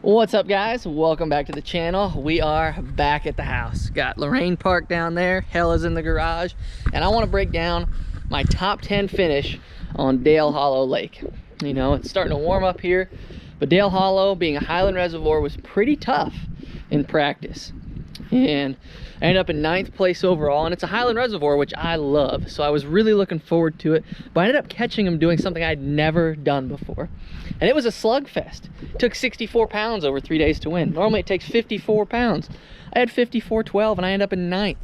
What's up, guys? Welcome back to the channel. We are back at the house. Got Lorraine parked down there, Hella's in the garage, and I want to break down my top 10 finish on Dale Hollow Lake. You know, it's starting to warm up here, but Dale Hollow, being a highland reservoir, was pretty tough in practice. And I ended up in 9th place overall, and it's a highland reservoir, which I love, so I was really looking forward to it. But I ended up catching him doing something I'd never done before, and it was a slugfest. It took 64 pounds over 3 days to win. Normally it takes 54 pounds. I had 54.12 and I ended up in 9th.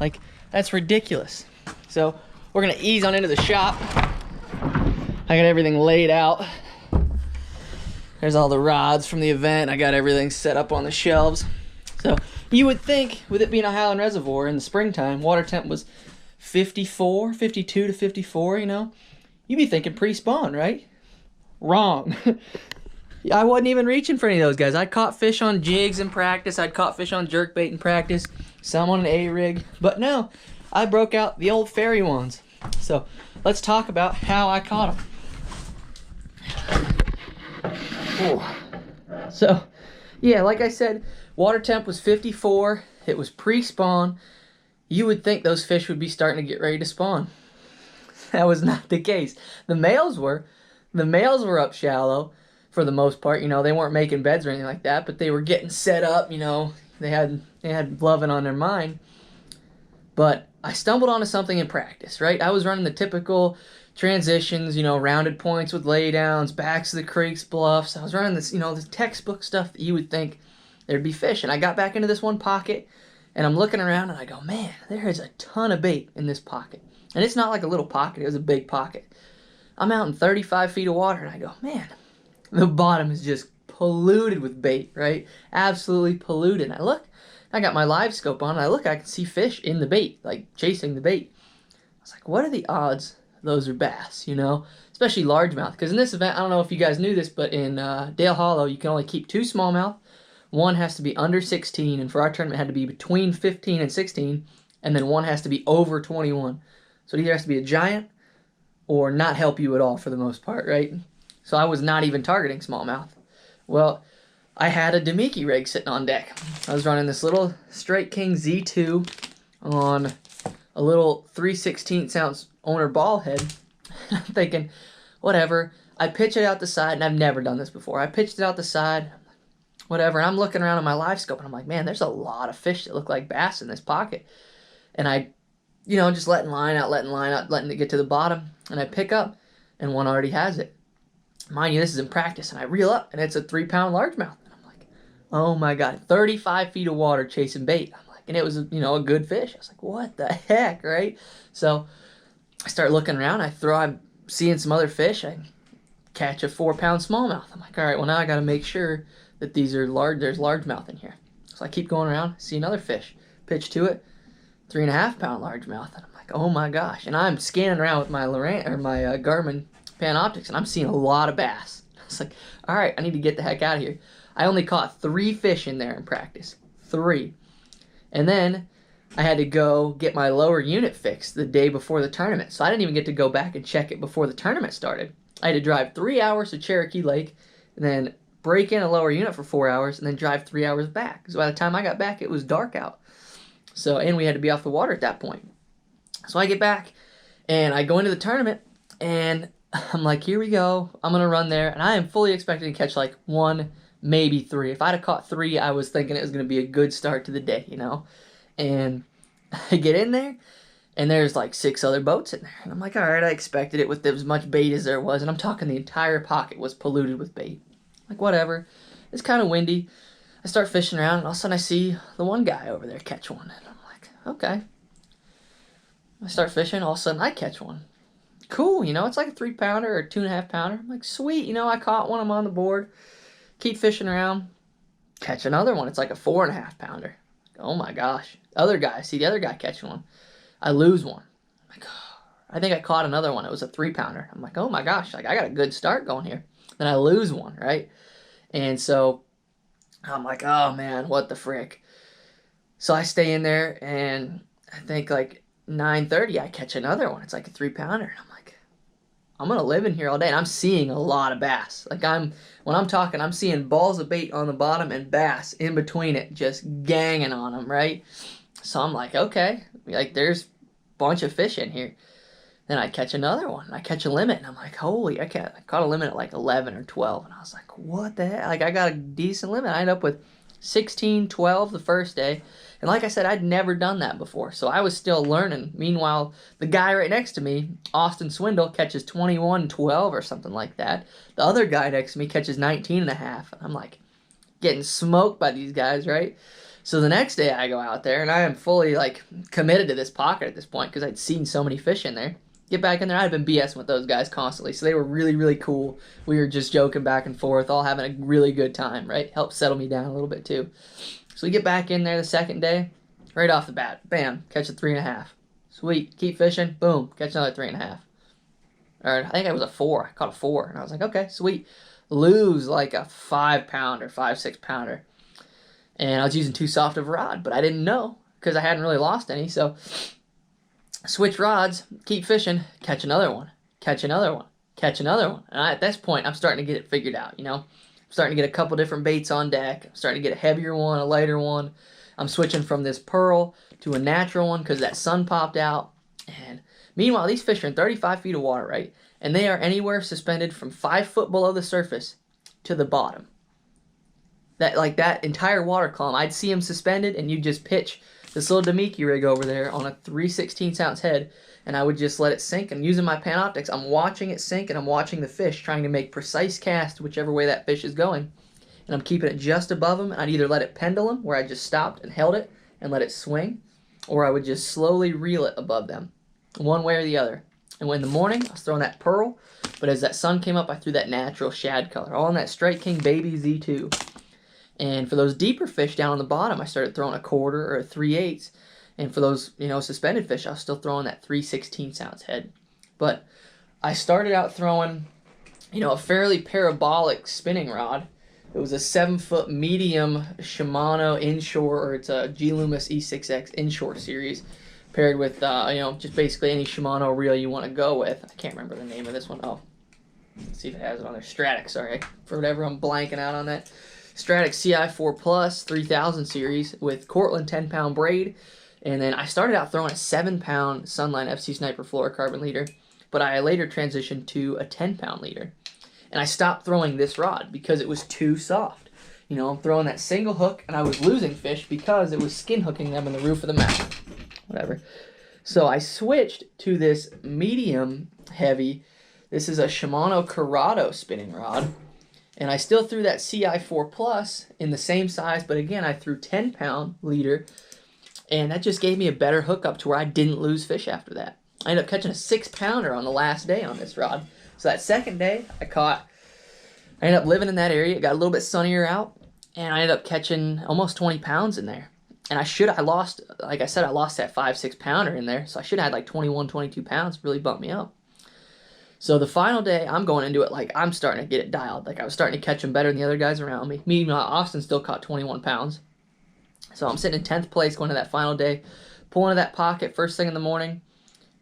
Like, that's ridiculous. So we're gonna ease on into the shop. I got everything laid out. There's all the rods from the event. I got everything set up on the shelves. So you would think, with it being a highland reservoir in the springtime, water temp was 52 to 54, you know, you'd be thinking pre-spawn, right? Wrong. I wasn't even reaching for any of those guys. I caught fish on jigs in practice. I'd caught fish on jerkbait in practice, some on an A-rig. But no, I broke out the old fairy wands. So let's talk about how I caught them. So yeah, like I said, water temp was 54. It was pre-spawn. You would think those fish would be starting to get ready to spawn. That was not the case. The males were up shallow for the most part. You know, they weren't making beds or anything like that, but they were getting set up. You know, they had loving on their mind. But I stumbled onto something in practice, right? I was running the typical transitions, you know, rounded points with laydowns, backs of the creeks, bluffs. I was running this, you know, the textbook stuff that you would think there'd be fish. And I got back into this one pocket, and I'm looking around, and I go, man, there is a ton of bait in this pocket. And it's not like a little pocket. It was a big pocket. I'm out in 35 feet of water, and I go, man, the bottom is just polluted with bait, right? Absolutely polluted. And I look, I got my live scope on, and I look, I can see fish in the bait, like chasing the bait. I was like, what are the odds those are bass, you know? Especially largemouth. Because in this event, I don't know if you guys knew this, but in Dale Hollow, you can only keep 2 smallmouth. One has to be under 16, and for our tournament, it had to be between 15 and 16, and then one has to be over 21. So it either has to be a giant or not help you at all for the most part, right? So I was not even targeting smallmouth. Well, I had a Damiki rig sitting on deck. I was running this little Straight King Z2 on a little 3/16 ounce owner ball head. I'm thinking, whatever. I pitch it out the side, and I've never done this before. I pitched it out the side, whatever, and I'm looking around on my live scope, and I'm like, man, there's a lot of fish that look like bass in this pocket. And I, you know, just letting line out, letting it get to the bottom, and I pick up, and one already has it. Mind you, this is in practice, and I reel up, and it's a 3-pound largemouth. And I'm like, oh my God, 35 feet of water chasing bait. I'm like, and it was, you know, a good fish. I was like, what the heck, right? So I start looking around. I'm seeing some other fish. I catch a 4-pound smallmouth. I'm like, all right, well, now I got to make sure that these are large. There's largemouth in here. So I keep going around, see another fish, pitch to it, 3.5-pound largemouth. And I'm like, oh my gosh. And I'm scanning around with my Garmin Panoptics, and I'm seeing a lot of bass. I was like, all right, I need to get the heck out of here. I only caught 3 fish in there in practice. 3. And then I had to go get my lower unit fixed the day before the tournament. So I didn't even get to go back and check it before the tournament started. I had to drive 3 hours to Cherokee Lake, and then break in a lower unit for 4 hours, and then drive 3 hours back. So by the time I got back, it was dark out. So, and we had to be off the water at that point. So I get back, and I go into the tournament, and I'm like, here we go. I'm going to run there, and I am fully expecting to catch like 1, maybe 3. If I'd have caught 3, I was thinking it was going to be a good start to the day, you know? And I get in there, and there's like 6 other boats in there. And I'm like, all right, I expected it with as much bait as there was, and I'm talking the entire pocket was polluted with bait. Like, whatever. It's kind of windy. I start fishing around, and all of a sudden I see the one guy over there catch one. And I'm like, okay. I start fishing, all of a sudden I catch one. Cool, you know, it's like a 3-pounder or a 2.5-pounder. I'm like, sweet, you know, I caught one, I'm on the board. Keep fishing around. Catch another one. It's like a 4.5-pounder. Oh my gosh. Other guy, I see the other guy catching one. I lose one. I'm like, oh. I think I caught another one. It was a 3-pounder. I'm like, oh my gosh, like I got a good start going here. Then I lose one, right? And so I'm like, oh man, what the frick? So I stay in there, and I think like 9:30 I catch another one. It's like a 3-pounder. And I'm like, I'm gonna live in here all day, and I'm seeing a lot of bass. Like when I'm talking, I'm seeing balls of bait on the bottom and bass in between it, just ganging on them, right? So I'm like, okay, like there's a bunch of fish in here. Then I catch another one. I catch a limit, and I'm like, holy, I caught a limit at like 11 or 12, and I was like, what the heck? Like I got a decent limit. I ended up with 16, 12 the first day. And like I said, I'd never done that before, so I was still learning. Meanwhile, the guy right next to me, Austin Swindle, catches 21, 12 or something like that. The other guy next to me catches 19 and a half. And I'm like getting smoked by these guys, right? So the next day I go out there, and I am fully like committed to this pocket at this point because I'd seen so many fish in there. Get back in there. I'd been BSing with those guys constantly, so they were really, really cool. We were just joking back and forth, all having a really good time, right? Helped settle me down a little bit too. So we get back in there the second day, right off the bat, bam, catch a 3.5. Sweet, keep fishing, boom, catch another 3.5. Or I think it was a 4. I caught a 4, and I was like, okay, sweet. Lose like a 5-pounder, 5-6-pounder. And I was using too soft of a rod, but I didn't know because I hadn't really lost any, so switch rods, keep fishing, catch another one, catch another one, catch another one. And at this point, I'm starting to get it figured out, you know? I'm starting to get a couple different baits on deck. I'm starting to get a heavier one, a lighter one. I'm switching from this pearl to a natural one because that sun popped out. And meanwhile, these fish are in 35 feet of water, right? And they are anywhere suspended from 5 foot below the surface to the bottom. That entire water column, I'd see them suspended, and you'd just pitch this little Damiki rig over there on a 3/16 ounce head, and I would just let it sink. And using my Panoptics, I'm watching it sink, and I'm watching the fish, trying to make precise cast whichever way that fish is going. And I'm keeping it just above them. I'd either let it pendulum, where I just stopped and held it and let it swing, or I would just slowly reel it above them, one way or the other. And when in the morning, I was throwing that pearl, but as that sun came up, I threw that natural shad color, all in that Strike King Baby Z2. And for those deeper fish down on the bottom, I started throwing a 1/4 or a 3/8. And for those, suspended fish, I was still throwing that 3/16 ounce head. But I started out throwing, a fairly parabolic spinning rod. It was a 7-foot medium Shimano inshore, or it's a G Loomis E6X inshore series, paired with, just basically any Shimano reel you want to go with. I can't remember the name of this one. Oh, let's see if it has it on there. Stratic, sorry. For whatever, I'm blanking out on that. Stratic CI4 Plus 3000 series with Cortland 10-pound braid. And then I started out throwing a 7-pound Sunline FC Sniper fluorocarbon leader, but I later transitioned to a 10-pound leader. And I stopped throwing this rod because it was too soft. I'm throwing that single hook, and I was losing fish because it was skin hooking them in the roof of the mouth. Whatever. So I switched to this medium heavy. This is a Shimano Corrado spinning rod. And I still threw that CI4 Plus in the same size, but again, I threw 10-pound leader, and that just gave me a better hookup to where I didn't lose fish after that. I ended up catching a 6-pounder on the last day on this rod. So that second day, I ended up living in that area. It got a little bit sunnier out, and I ended up catching almost 20 pounds in there. And I lost that 5-6-pounder in there, so I should have had like 21, 22 pounds. Really bumped me up. So the final day, I'm going into it like I'm starting to get it dialed. Like I was starting to catch them better than the other guys around me. Meanwhile, Austin still caught 21 pounds. So I'm sitting in 10th place going to that final day. Pull into that pocket first thing in the morning.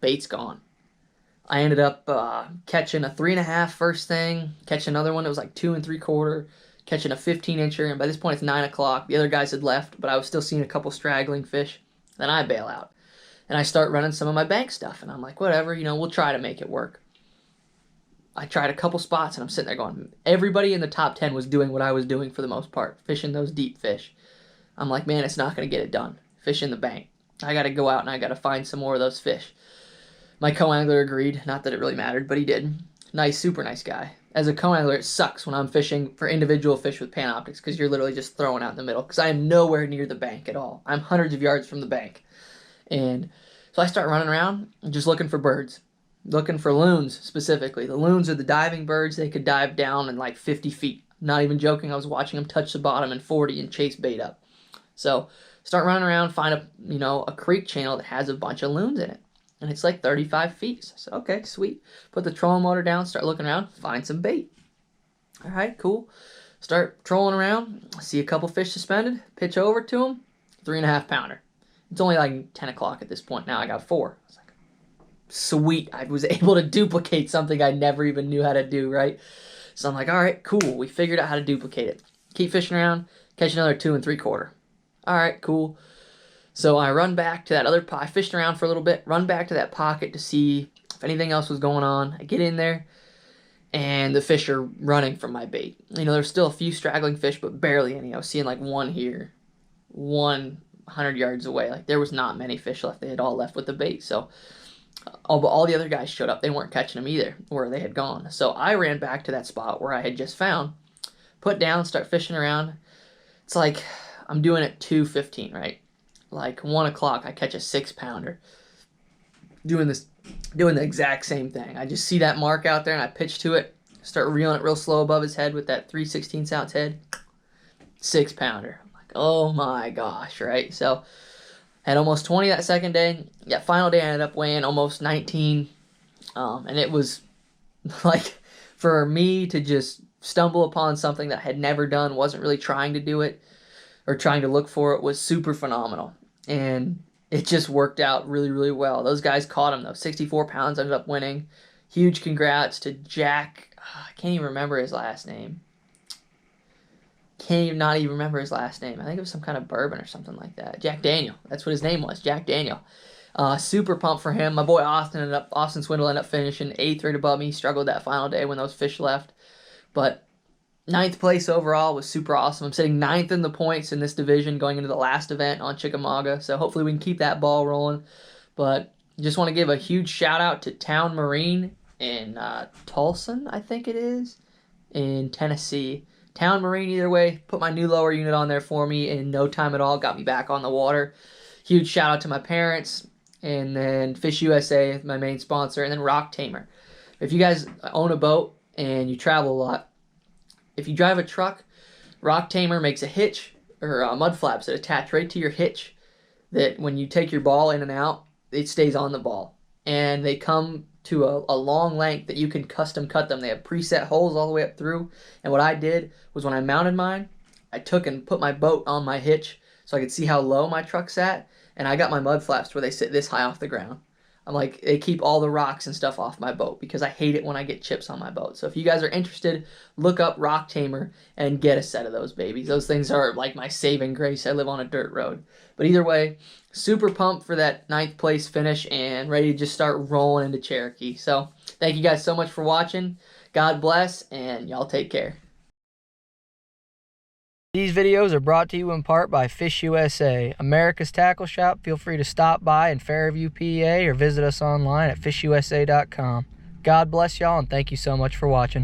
Bait's gone. I ended up catching a 3.5 first thing. Catching another one that was like 2 3/4. Catching a 15-incher. And by this point, it's 9 o'clock. The other guys had left, but I was still seeing a couple straggling fish. Then I bail out. And I start running some of my bank stuff. And I'm like, whatever, we'll try to make it work. I tried a couple spots, and I'm sitting there going, everybody in the top 10 was doing what I was doing for the most part, fishing those deep fish. I'm like, man, it's not going to get it done. Fish in the bank. I got to go out, and I got to find some more of those fish. My co-angler agreed. Not that it really mattered, but he did. Nice, super nice guy. As a co-angler, it sucks when I'm fishing for individual fish with Panoptics because you're literally just throwing out in the middle because I am nowhere near the bank at all. I'm hundreds of yards from the bank. And so I start running around just looking for birds. Looking for loons, specifically. The loons are the diving birds. They could dive down in like 50 feet. Not even joking. I was watching them touch the bottom in 40 and chase bait up. So, start running around, find a creek channel that has a bunch of loons in it. And it's like 35 feet. So I said, okay, sweet. Put the trolling motor down, start looking around, find some bait. All right, cool. Start trolling around, see a couple fish suspended, pitch over to them, 3.5 pounder. It's only like 10 o'clock at this point now. I got 4. I was like, sweet. I was able to duplicate something I never even knew how to do, right? So I'm like, all right, cool. We figured out how to duplicate it. Keep fishing around, catch another 2 3/4. All right, cool. So I run back to that other pot. I fished around for a little bit, run back to that pocket to see if anything else was going on. I get in there, and the fish are running from my bait. You know, there's still a few straggling fish, but barely any. I was seeing like one here, 100 yards away. Like, there was not many fish left. They had all left with the bait. So all the other guys showed up. They weren't catching them either, where they had gone. So I ran back to that spot where I had just found, put down, start fishing around. It's like I'm doing it 2:15, right? Like 1 o'clock, I catch a 6-pounder. Doing the exact same thing. I just see that mark out there and I pitch to it, start reeling it real slow above his head with that 3/16 ounce head. 6-pounder. I'm like, oh my gosh, right? So had almost 20 that second day. Yeah, final day I ended up weighing almost 19. And it was like, for me to just stumble upon something that I had never done, wasn't really trying to do it or trying to look for it, was super phenomenal. And it just worked out really, really well. Those guys caught him, though. 64 pounds, ended up winning. Huge congrats to Jack. I can't even remember his last name. Not even remember his last name. I think it was some kind of bourbon or something like that. Jack Daniel. That's what his name was, Jack Daniel. Super pumped for him. My boy Austin Swindle ended up finishing 8th right above me. He struggled that final day when those fish left. But 9th place overall was super awesome. I'm sitting 9th in the points in this division going into the last event on Chickamauga. So hopefully we can keep that ball rolling. But just want to give a huge shout out to Town Marine in Tulsa, I think it is, in Tennessee. Town Marine, either way, put my new lower unit on there for me in no time at all. Got me back on the water. Huge shout out to my parents. And then Fish USA, my main sponsor. And then Rock Tamer. If you guys own a boat and you travel a lot, if you drive a truck, Rock Tamer makes a hitch or mud flaps that attach right to your hitch that when you take your ball in and out, it stays on the ball. And they come to a long length that you can custom cut them. They have preset holes all the way up through. And what I did was when I mounted mine, I took and put my boat on my hitch so I could see how low my truck sat. And I got my mud flaps where they sit this high off the ground. I'm like, they keep all the rocks and stuff off my boat because I hate it when I get chips on my boat. So if you guys are interested, look up Rock Tamer and get a set of those babies. Those things are like my saving grace. I live on a dirt road. But either way, super pumped for that 9th place finish and ready to just start rolling into Cherokee. So thank you guys so much for watching. God bless, and y'all take care. These videos are brought to you in part by Fish USA, America's tackle shop. Feel free to stop by in Fairview, PA, or visit us online at fishusa.com. God bless y'all, and thank you so much for watching.